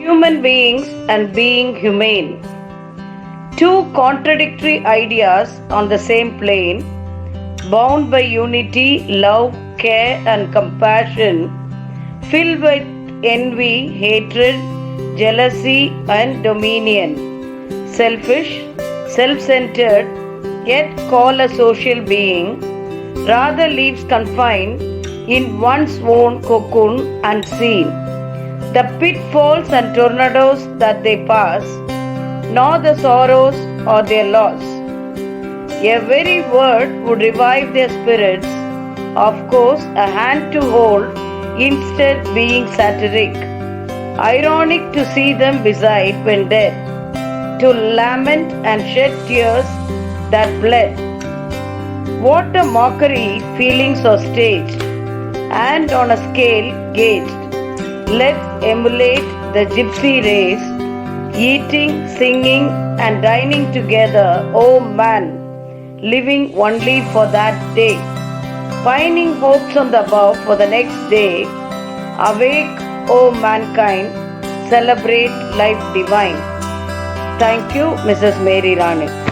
Human beings and being humane. Two contradictory ideas on the same plane, bound by unity, love, care, and compassion, filled with envy, hatred, jealousy, and dominion. Selfish, self centered, yet called a social being, rather lives confined in one's own cocoon unseen. The pitfalls and tornadoes that they pass, nor the sorrows or their loss. A very word would revive their spirits, of course, a hand to hold, instead being satiric. Ironic to see them beside when dead, to lament and shed tears that bled. What a mockery feelings are staged, and on a scale gauged. Let's emulate the gypsy race, eating, singing, and dining together, oh man, living only for that day, pining hopes on the above for the next day. Awake, O mankind, celebrate life divine. Thank you, Mrs. Mary Rani.